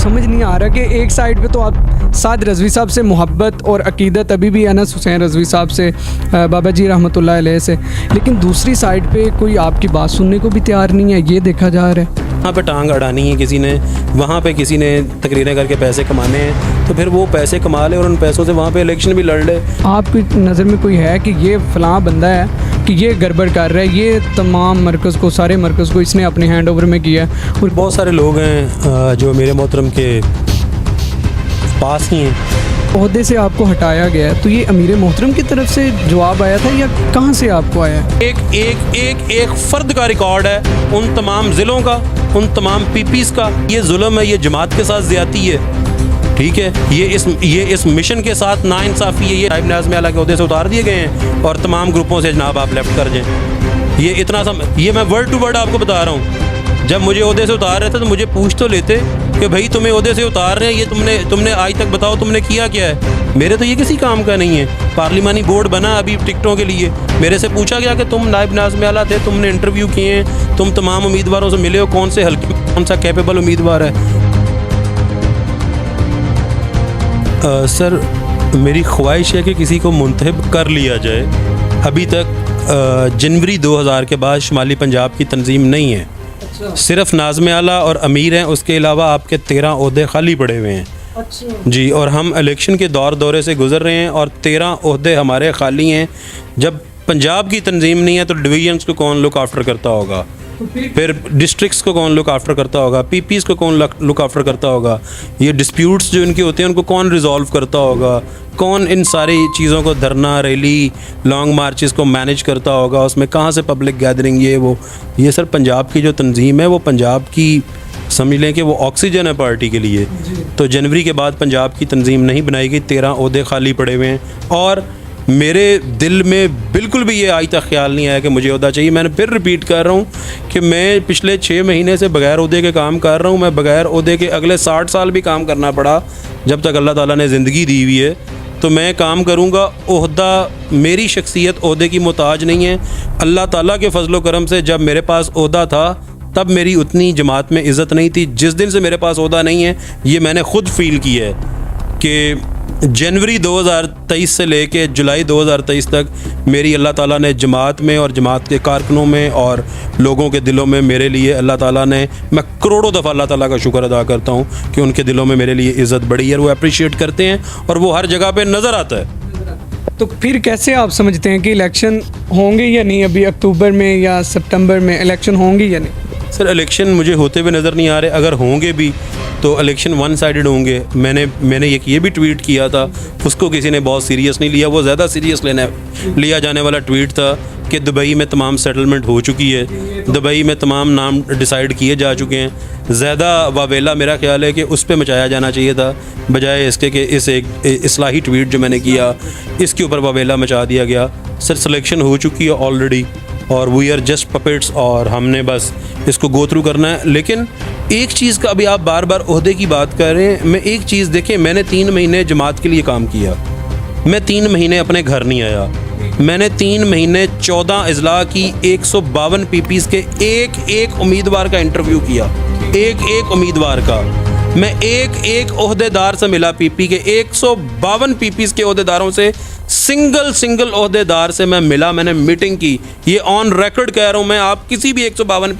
समझ नहीं आ रहा कि एक साइड पे तो आप साद रज़वी साहब से मोहब्बत और अकीदत अभी भी अनस हुसैन रज़वी साहब से, बाबा जी रहमतुल्लाह अलैह से, लेकिन दूसरी साइड पे कोई आपकी बात सुनने को भी तैयार नहीं है, ये देखा जा रहा है। वहाँ पे टांग अड़ानी है किसी ने, वहाँ पे किसी ने तकरीरें करके पैसे कमाने हैं, तो फिर वो पैसे कमा ले और उन पैसों से वहाँ पे इलेक्शन भी लड़ ले। आपकी नज़र में कोई है कि ये फ़लाँ बंदा है कि ये गड़बड़ कर रहा है, ये तमाम मरकज़ को, सारे मरकज़ को इसने अपने हैंड ओवर में किया है? और बहुत सारे लोग हैं जो मेरे मोहतरम के पास ही हैं। ओहदे से आपको हटाया गया है, तो ये अमीर मोहतरम की तरफ से जवाब आया था या कहाँ से आपको आया? एक फ़र्द का रिकॉर्ड है, उन तमाम ज़िलों का, उन तमाम पीपीज़ का। ये जुल्म है, ये जमात के साथ ज़्यादती है, ठीक है। ये इस मिशन के साथ नाइंसाफ़ी है। ये नायब नाज़िम आला के ओहदे से उतार दिए गए हैं और तमाम ग्रुपों से जनाब आप लेफ्ट कर जाएँ। ये इतना ये मैं वर्ड टू वर्ड आपको बता रहा हूँ। जब मुझे ओहदे से उतार रहे थे तो मुझे पूछ तो लेते कि भाई तुम्हें ओहदे से उतार रहे हैं, ये तुमने आज तक बताओ तुमने किया क्या है। मेरे तो ये किसी काम का नहीं है। पार्लिमानी बोर्ड बना अभी टिकटों के लिए, मेरे से पूछा गया कि तुम नायब नाज़िम आला थे, तुमने इंटरव्यू किए हैं, तुम तमाम उम्मीदवारों से मिले हो, कौन से हल्के में कौन सा कैपेबल उम्मीदवार है। सर मेरी ख्वाहिश है कि किसी को मुंतखब कर लिया जाए। अभी तक जनवरी 2000 के बाद शुमाली पंजाब की तंजीम नहीं है। सिर्फ नाज़िम आला और अमीर हैं, उसके अलावा आपके 13 ओहदे खाली पड़े हुए हैं। अच्छा। जी, और हम इलेक्शन के दौरे से गुज़र रहे हैं और 13 ओहदे हमारे खाली हैं। जब पंजाब की तंजीम नहीं है तो डिवीजन्स को कौन लुक आफ्टर करता होगा, फिर डिस्ट्रिक्ट्स को कौन लुक आफ्टर करता होगा, पीपीज़ को कौन लुक आफ्टर करता होगा, ये डिस्प्यूट्स जो इनके होते हैं उनको कौन रिजॉल्व करता होगा, कौन इन सारी चीज़ों को, धरना, रैली, लॉन्ग मार्चेस को मैनेज करता होगा, उसमें कहाँ से पब्लिक गैदरिंग, ये सर पंजाब की जो तंजीम है वो पंजाब की समझ लें कि वो ऑक्सीजन है पार्टी के लिए। तो जनवरी के बाद पंजाब की तंजीम नहीं बनाई गई, 13 ओहदे खाली पड़े हुए हैं और मेरे दिल में बिल्कुल भी ये आज तक ख्याल नहीं आया कि मुझे ओहदा चाहिए। मैंने फिर रिपीट कर रहा हूँ कि मैं पिछले 6 महीने से बग़ैर ओहदे के काम कर रहा हूँ। मैं बग़ैर ओहदे के अगले 60 साल भी काम करना पड़ा, जब तक अल्लाह ताला ने ज़िंदगी दी हुई है तो मैं काम करूँगा। ओहदा, मेरी शख्सियत ओहदे की मोहताज नहीं है। अल्लाह ताला के फजलो करम से जब मेरे पास ओहदा था तब मेरी उतनी जमात में इज़्ज़त नहीं थी। जिस दिन से मेरे पास ओहदा नहीं है, ये मैंने ख़ुद फ़ील किया है कि जनवरी 2023 से लेके जुलाई 2023 तक मेरी अल्लाह ताला ने जमात में और जमात के कारकुनों में और लोगों के दिलों में मेरे लिए अल्लाह ताला ने, मैं करोड़ों दफ़ा अल्लाह ताला का शुक्र अदा करता हूँ कि उनके दिलों में मेरे लिए इज़्ज़त बढ़ी है, वो अप्रिशिएट करते हैं और वो हर जगह पे नज़र आता है। तो फिर कैसे आप समझते हैं कि इलेक्शन होंगे या नहीं? अभी अक्टूबर में या सितंबर में इलेक्शन होंगे या नहीं? सर इलेक्शन मुझे होते हुए नज़र नहीं आ रहे। अगर होंगे भी तो इलेक्शन वन साइडेड होंगे। मैंने ये भी ट्वीट किया था, उसको किसी ने बहुत सीरियस नहीं लिया। वो ज़्यादा सीरियस लिया जाने वाला ट्वीट था कि दुबई में तमाम सेटलमेंट हो चुकी है, दुबई में तमाम नाम डिसाइड किए जा चुके हैं। ज़्यादा वावेला मेरा ख्याल है कि उस पर मचाया जाना चाहिए था, बजाय इसके कि इस एक इस्लाही ट्वीट जो मैंने किया इसके ऊपर वावेला मचा दिया गया। सर सिलेक्शन हो चुकी है ऑलरेडी और वी आर जस्ट पपेट्स और हमने बस इसको गो थ्रू करना है। लेकिन एक चीज़ का, अभी आप बार बार ओहदे की बात कर रहे हैं, मैं एक चीज़ देखें, मैंने 3 महीने जमात के लिए काम किया। मैं 3 महीने अपने घर नहीं आया। मैंने 3 महीने 14 अजला की 152 पीपीज़ के एक उम्मीदवार का इंटरव्यू किया, एक उम्मीदवार का। मैं एक ओहदेदार से मिला, पीपी के 152 पीपीज़ के ओहदेदारों से, सिंगल ओहदेदार से मैं मिला, मैंने मीटिंग की। ये ऑन रिकॉर्ड कह रहा हूँ मैं। आप किसी भी 152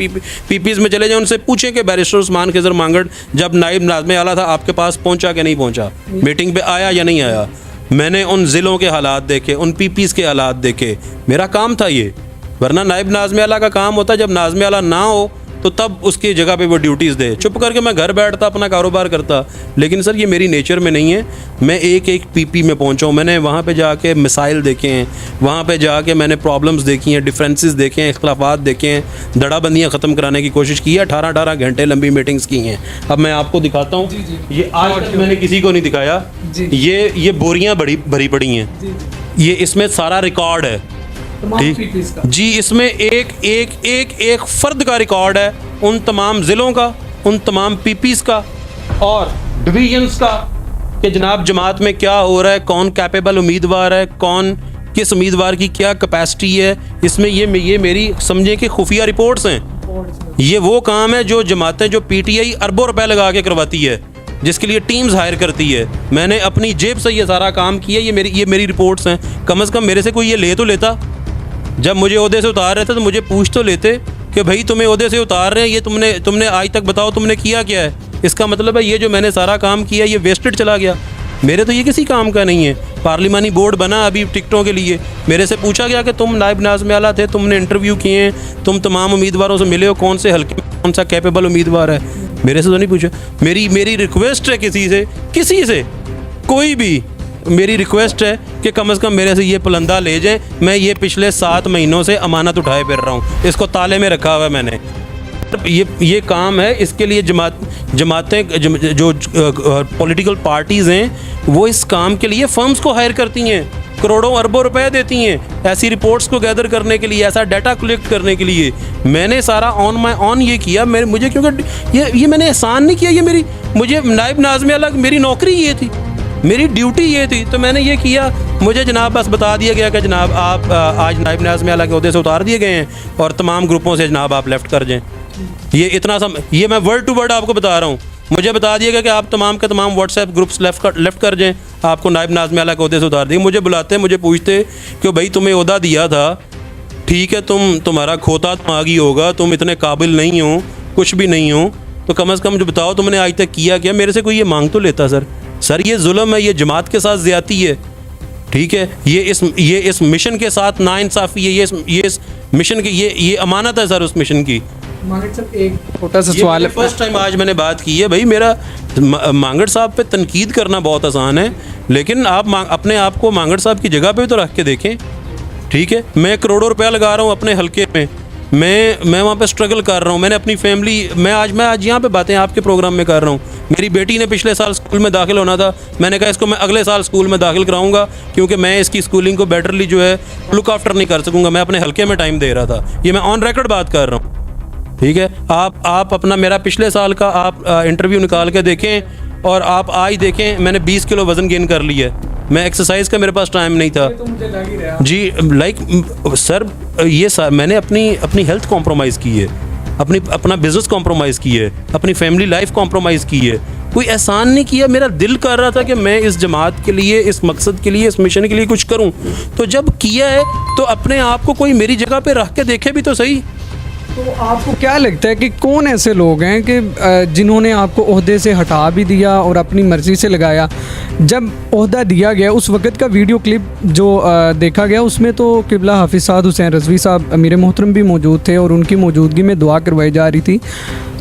पीपीज़ में चले जाएं, उनसे पूछें कि बैरिस्टर उस्मान खिज़र मांगड़ जब नायब नाज़िम आला था आपके पास पहुँचा कि नहीं पहुँचा, मीटिंग पे आया या नहीं आया। मैंने उन ज़िलों के हालात देखे, उन पीपीज़ के हालात देखे, मेरा काम था ये। वरना नायब नाज़िम आला का काम होता जब नाज़िम आला ना हो तो तब उसकी जगह पे वो ड्यूटीज़ दे। चुप करके मैं घर बैठता, अपना कारोबार करता। लेकिन सर ये मेरी नेचर में नहीं है। मैं एक पीपी में पहुंचा हूँ। मैंने वहाँ पे जाके मिसाइल देखे हैं, वहाँ पे जाके मैंने प्रॉब्लम्स देखी हैं, डिफरेंसेस देखे हैं, इख्तलाफात देखे हैं, दड़ाबंदियाँ ख़त्म कराने की कोशिश की है। 18 घंटे लंबी मीटिंग्स की हैं। अब मैं आपको दिखाता हूँ, ये आज तक मैंने किसी को नहीं दिखाया। ये बोरियाँ भरी पड़ी हैं, ये इसमें सारा रिकॉर्ड है। ठीक जी, इसमें एक फ़र्द का रिकॉर्ड है, उन तमाम ज़िलों का, उन तमाम पीपीज़ का और डिवीजन्स का, कि जनाब जमात में क्या हो रहा है, कौन कैपेबल उम्मीदवार है, कौन किस उम्मीदवार की क्या कैपेसिटी है। इसमें ये मेरी समझें कि खुफिया रिपोर्ट्स हैं। ये वो काम है जो जमातें, जो पीटीआई अरबों रुपए लगा के करवाती है, जिसके लिए टीम्स हायर करती है। मैंने अपनी जेब से ये सारा काम किया, ये मेरी रिपोर्ट्स हैं। कम से कम मेरे से कोई ये ले तो लेता। जब मुझे ओहदे से उतार रहे थे तो मुझे पूछ तो लेते कि भाई तुम्हें ओहदे से उतार रहे हैं, ये तुमने आज तक बताओ तुमने किया क्या है। इसका मतलब है ये जो मैंने सारा काम किया ये वेस्टेड चला गया, मेरे तो ये किसी काम का नहीं है। पार्लिमानी बोर्ड बना अभी टिकटों के लिए, मेरे से पूछा गया कि तुम नायब नाज़िम आला थे, तुमने इंटरव्यू किए हैं, तुम तमाम उम्मीदवारों से मिले हो, कौन से हल्के में कौन सा कैपेबल उम्मीदवार है। मेरे से तो नहीं पूछा। मेरी रिक्वेस्ट है किसी से कोई भी मेरी रिक्वेस्ट है कि कम से कम मेरे से ये पुलंदा ले जाएं। मैं ये पिछले 7 महीनों से अमानत उठाए फिर रहा हूँ, इसको ताले में रखा हुआ है मैंने। ये काम है, इसके लिए जमातें जो पॉलिटिकल पार्टीज़ हैं वो इस काम के लिए फर्म्स को हायर करती हैं, करोड़ों अरबों रुपए देती हैं ऐसी रिपोर्ट्स को गैदर करने के लिए, ऐसा डाटा कलेक्ट करने के लिए। मैंने सारा ऑन ये किया, मुझे क्योंकि ये मैंने एहसान नहीं किया, मुझे नायब नाज़िम आला मेरी नौकरी ये थी, मेरी ड्यूटी ये थी, तो मैंने ये किया। मुझे जनाब बस बता दिया गया कि जनाब आप आज नायब नाज़िम आला के ओहदे से उतार दिए गए हैं और तमाम ग्रुपों से जनाब आप लेफ़्ट कर जाएँ। ये मैं वर्ड टू वर्ड आपको बता रहा हूँ। मुझे बता दिया गया कि आप तमाम के तमाम व्हाट्सएप ग्रुप्स लेफ़्ट कर जाएँ, आपको नायब नाज़िम आला के ओहदे से उतार दिए। मुझे बुलाते, मुझे पूछते कि भाई तुम्हें ओहदा दिया था, ठीक है, तुम्हारा खोता दिमागी होगा, तुम इतने काबिल नहीं हो, कुछ भी नहीं हो, तो कम से कम जो बताओ तुमने आज तक किया क्या। मेरे से कोई ये मांग तो लेता। सर ये जुल्म है, ये जमात के साथ ज़्यादती है, ठीक है, ये इस मिशन के साथ नाइंसाफ़ी है, ये इस मिशन की ये अमानत है सर उस मिशन की। मांगड़ साहब एक छोटा सा सवाल है, फर्स्ट टाइम आज मैंने बात की है। भाई मेरा मांगड़ साहब पे तनकीद करना बहुत आसान है, लेकिन आप अपने आप को मांगड़ साहब की जगह पे तो रख के देखें, ठीक है। मैं करोड़ों रुपया लगा रहा हूँ अपने हलके में, मैं वहाँ पे स्ट्रगल कर रहा हूँ, मैंने अपनी फैमिली, मैं आज यहाँ पे बातें आपके प्रोग्राम में कर रहा हूँ। मेरी बेटी ने पिछले साल स्कूल में दाखिल होना था, मैंने कहा इसको मैं अगले साल स्कूल में दाखिल कराऊंगा क्योंकि मैं इसकी स्कूलिंग को बेटरली जो है लुक आफ्टर नहीं कर सकूँगा। मैं अपने हलके में टाइम दे रहा था, ये मैं ऑन रिकॉर्ड बात कर रहा हूँ, ठीक है। आप अपना मेरा पिछले साल का आप इंटरव्यू निकाल के देखें और आप आज देखें, मैंने 20 किलो वज़न गेन कर लिया है। मैं एक्सरसाइज का मेरे पास टाइम नहीं था जी, सर मैंने अपनी हेल्थ कॉम्प्रोमाइज़ की है, अपना बिज़नेस कॉम्प्रोमाइज़ की है, अपनी फैमिली लाइफ कॉम्प्रोमाइज़ की है। कोई एहसान नहीं किया। मेरा दिल कर रहा था कि मैं इस जमात के लिए, इस मकसद के लिए, इस मिशन के लिए कुछ करूं, तो जब किया है तो अपने आप को कोई मेरी जगह पे रख के देखे भी तो सही। तो आपको क्या लगता है कि कौन ऐसे लोग हैं कि जिन्होंने आपको ओहदे से हटा भी दिया और अपनी मर्ज़ी से लगाया? जब ओहदा दिया गया उस वक़्त का वीडियो क्लिप जो देखा गया उसमें तो क़िबला हाफ़िज़ साद हुसैन रज़वी साहब अमीर मोहतरम भी मौजूद थे और उनकी मौजूदगी में दुआ करवाई जा रही थी।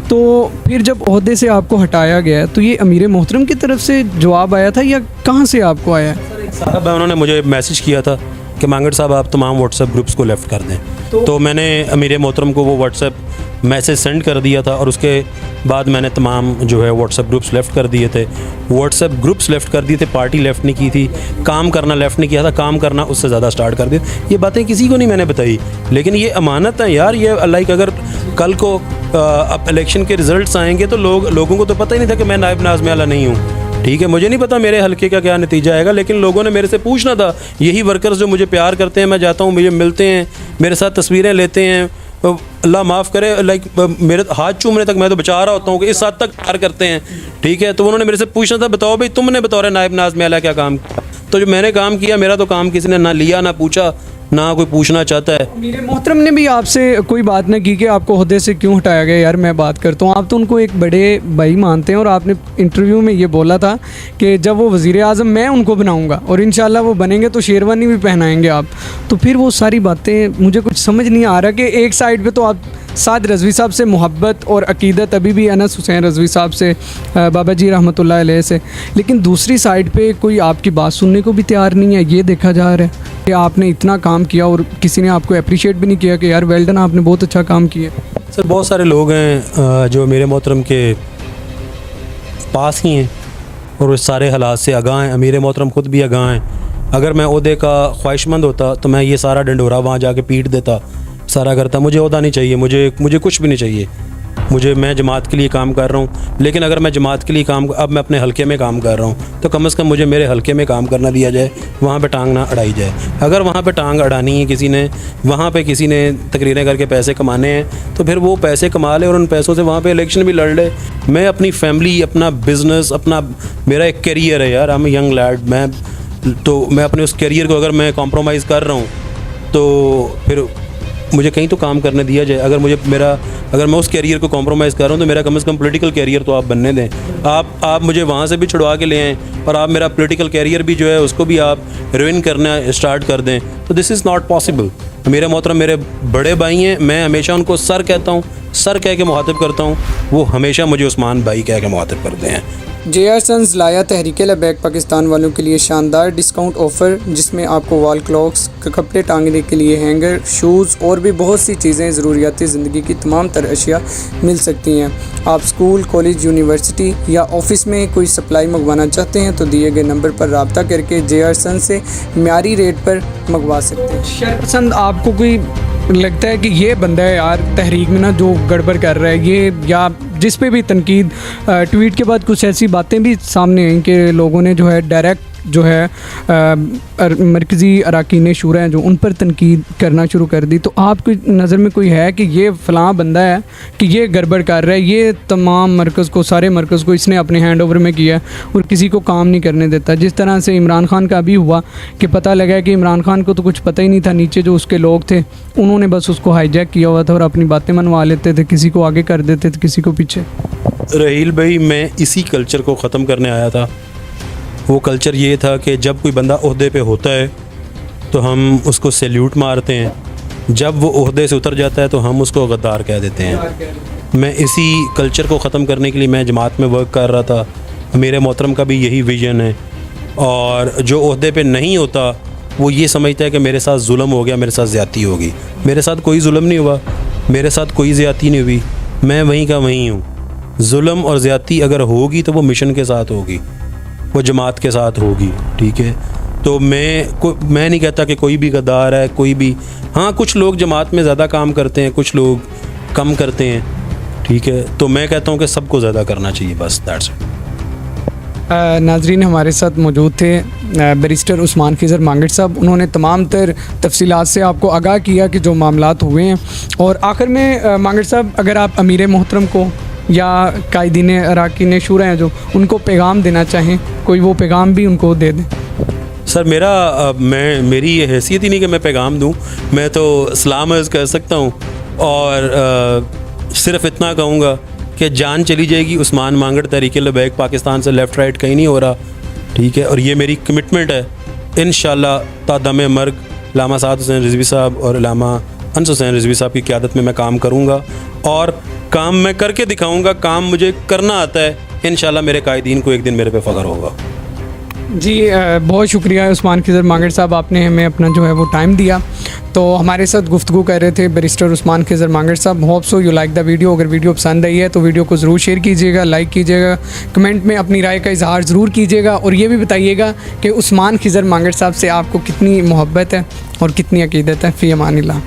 तो फिर जब ओहदे से आपको हटाया गया तो ये अमीर मोहतरम की तरफ से जवाब आया था या कहाँ से आपको आया? साहब उन्होंने मुझे मैसेज किया था कि मांगड़ साहब आप तमाम व्हाट्सएप ग्रुप्स को लेफ़्ट कर दें, तो मैंने अमीर मोहतरम को वो व्हाट्सएप मैसेज सेंड कर दिया था और उसके बाद मैंने तमाम जो है व्हाट्सएप ग्रुप्स लेफ़्ट कर दिए थे। व्हाट्सएप ग्रुप्स लेफ़्ट कर दिए थे, पार्टी लेफ़्ट नहीं की थी, काम करना लेफ़्ट नहीं किया था, काम करना उससे ज़्यादा स्टार्ट कर दिया। ये बातें किसी को नहीं मैंने बताई, लेकिन ये अमानत है यार। ये लाइक अगर कल को अब इलेक्शन के रिज़ल्ट्स आएंगे तो लोगों को तो पता ही नहीं था कि मैं नायब नाज़िम आला नहीं हूँ, ठीक है। मुझे नहीं पता मेरे हलके का क्या नतीजा आएगा, लेकिन लोगों ने मेरे से पूछना था। यही वर्कर्स जो मुझे प्यार करते हैं, मैं जाता हूँ, मुझे मिलते हैं, मेरे साथ तस्वीरें लेते हैं, अल्लाह माफ़ करे, लाइक मेरे हाथ चूमने तक मैं तो बचा रहा होता हूँ कि इस हद तक प्यार करते हैं, ठीक है। तो उन्होंने मेरे से पूछना था, बताओ भाई तुमने बतौर नायब नाज़िम आला क्या काम किया? तो जो मैंने काम किया, मेरा तो काम किसी ने ना लिया, ना पूछा, ना कोई पूछना चाहता है। अमीर मोहतरम ने भी आपसे कोई बात ना की कि आपको ओहदे से क्यों हटाया गया? यार मैं बात करता हूँ, आप तो उनको एक बड़े भाई मानते हैं और आपने इंटरव्यू में ये बोला था कि जब वो वज़ीर आज़म मैं उनको बनाऊँगा और इंशाल्लाह वो बनेंगे तो शेरवानी भी पहनाएंगे आप। तो फिर वो सारी बातें मुझे कुछ समझ नहीं आ रहा कि एक साइड पे तो आप साद रज़वी साहब से मोहब्बत और अकीदत अभी भी अनस हुसैन रज़वी साहब से, बाबा जी रहमतुल्लाह अलैह से, लेकिन दूसरी साइड पे कोई आपकी बात सुनने को भी तैयार नहीं है। ये देखा जा रहा है कि आपने इतना काम किया और किसी ने आपको अप्रिशिएट भी नहीं किया कि यार वेल डन, आपने बहुत अच्छा काम किया। सर बहुत सारे लोग हैं जो मेरे मोहतरम के पास ही हैं और उस सारे हालात से आगाह हैं। अमीर मोहतरम ख़ुद भी आगाह हैं। अगर मैं ओहदे का ख्वाहिशमंद होता तो मैं ये सारा डंडोरा वहाँ जाके पीट देता, सारा करता। मुझे ओहदा नहीं चाहिए, मुझे कुछ भी नहीं चाहिए, मैं जमात के लिए काम कर रहा हूँ, लेकिन अगर मैं जमात के लिए अब मैं अपने हलके में काम कर रहा हूँ तो कम से कम मुझे मेरे हलके में काम करना दिया जाए, वहाँ पे टांग ना अड़ाई जाए। अगर वहाँ पे टांग अड़ानी है किसी ने, वहाँ पे किसी ने तकरीरें करके पैसे कमाने हैं, तो फिर वो पैसे कमा ले और उन पैसों से वहाँ पे इलेक्शन भी लड़ ले। मैं अपनी फैमिली, अपना बिज़नेस, मेरा एक करियर है यार, आई एम यंग लैड, मैं अपने उस करियर को अगर मैं कॉम्प्रोमाइज़ कर रहा हूँ तो फिर मुझे कहीं तो काम करने दिया जाए। अगर मैं उस कैरियर को कॉम्प्रोमाइज़ कर रहा हूँ तो मेरा कम से कम पॉलिटिकल कैरियर तो आप बनने दें। आप मुझे वहाँ से भी छुड़वा के ले आएँ और आप मेरा पॉलिटिकल कैरियर भी जो है उसको भी आप रुइन करना स्टार्ट कर दें, तो दिस इज़ नॉट पॉसिबल। मेरे मोहतरम मेरे बड़े भाई हैं, मैं हमेशा उनको सर कहता हूँ, सर कह के मुखातिब करता हूँ, वो हमेशा मुझे उस्मान भाई कह के मुखातिब करते हैं। JR सन्स लाया तहरीक लबैक पाकिस्तान वालों के लिए शानदार डिस्काउंट ऑफ़र, जिसमें आपको वॉल क्लॉक्स, कपड़े टांगने के लिए हैंगर, शूज़ और भी बहुत सी चीज़ें, ज़रूरियाती ज़िंदगी की तमाम तरह अशिया मिल सकती हैं। आप स्कूल, कॉलेज, यूनिवर्सिटी या ऑफ़िस में कोई सप्लाई मंगवाना चाहते हैं तो दिए गए नंबर पर रब्ता करके JR सन्स से म्यारी रेट पर मंगवा सकते हैं। शरपसंद, आपको कोई लगता है कि ये बंदा है यार तहरीक में ना जो गड़बड़ कर रहा है ये, या जिस पे भी तनकीद, ट्वीट के बाद कुछ ऐसी बातें भी सामने आई कि लोगों ने जो है डायरेक्ट जो है मरकज़ी अरकान शूरा हैं जो उन पर तनकीद करना शुरू कर दी, तो आपकी नज़र में कोई है कि ये फ़लाँ बंदा है कि ये गड़बड़ कर रहा है, ये तमाम मरकज़ को, सारे मरकज़ को इसने अपने हैंड ओवर में किया और किसी को काम नहीं करने देता? जिस तरह से इमरान खान का भी हुआ कि पता लगा कि इमरान खान को तो कुछ पता ही नहीं था, नीचे जो उसके लोग थे उन्होंने बस उसको हाईजैक किया हुआ था और अपनी बातें मनवा लेते थे, किसी को आगे कर देते थे, किसी को पीछे। रहील भाई, मैं इसी कल्चर को ख़त्म करने आया था। वो कल्चर ये था कि जब कोई बंदा ओहदे पे होता है तो हम उसको सैल्यूट मारते हैं, जब वो ओहदे से उतर जाता है तो हम उसको गद्दार कह देते हैं। मैं इसी कल्चर को ख़त्म करने के लिए मैं जमात में वर्क कर रहा था। मेरे मोहतरम का भी यही विज़न है, और जो ओहदे पे नहीं होता वो ये समझता है कि मेरे साथ जुल्म हो गया, मेरे साथ ज़्यादती होगी। मेरे साथ कोई जुल्म नहीं हुआ, मेरे साथ कोई ज़्यादती नहीं हुई, मैं वहीं का वहीं हूँ। जुल्म और ज़्यादती अगर होगी तो वो मिशन के साथ होगी, वो जमात के साथ होगी, ठीक है। तो मैं नहीं कहता कि कोई भी गद्दार है, कोई भी, हाँ कुछ लोग जमात में ज़्यादा काम करते हैं, कुछ लोग कम करते हैं, ठीक है। तो मैं कहता हूँ कि सबको ज़्यादा करना चाहिए, बस दैट्स इट। नाजरीन, हमारे साथ मौजूद थे बैरिस्टर उस्मान खिज़र मांगट साहब। उन्होंने तमाम तर तफसीलात से आपको आगाह किया कि जो मामलात हुए हैं। और आखिर में मांगट साहब, अगर आप अमीर मोहतरम को या कायदीन अरकान शूरा हैं जो, उनको पैगाम देना चाहें, कोई वो पैगाम भी उनको दे दें। सर मेरी ये हैसियत ही नहीं कि मैं पैगाम दूं, मैं तो सलाम अर्ज़ कर सकता हूं और सिर्फ़ इतना कहूँगा कि जान चली जाएगी उस्मान मांगट तहरीक लबैक पाकिस्तान से लेफ़्ट राइट कहीं नहीं हो रहा, ठीक है। और ये मेरी कमिटमेंट है, इंशाअल्लाह ता दमे मर्ग लामा साद हुसैन रिजवी साहब और लामा अनस हुसैन रिजवी साहब की क़यादत में मैं काम करूँगा और काम मैं करके दिखाऊँगा। काम मुझे करना आता है, इंशाअल्लाह मेरे कायदीन को एक दिन मेरे पे फ़ख्र होगा। जी बहुत शुक्रिया उस्मान खिज़र मांगट साहब, आपने हमें अपना जो है वो टाइम दिया। तो हमारे साथ गुफ्तगू कर रहे थे बैरिस्टर उस्मान खिज़र मांगट साहब। Hope so you like the video. अगर वीडियो पसंद आई है तो वीडियो को ज़रूर शेयर कीजिएगा, लाइक कीजिएगा, कमेंट में अपनी राय का इजहार ज़रूर कीजिएगा और ये भी बताइएगा कि उस्मान खिज़र मांगट साहब से आपको कितनी मोहब्बत है और कितनी अकीदत है। फ़ी अमानिल्लाह।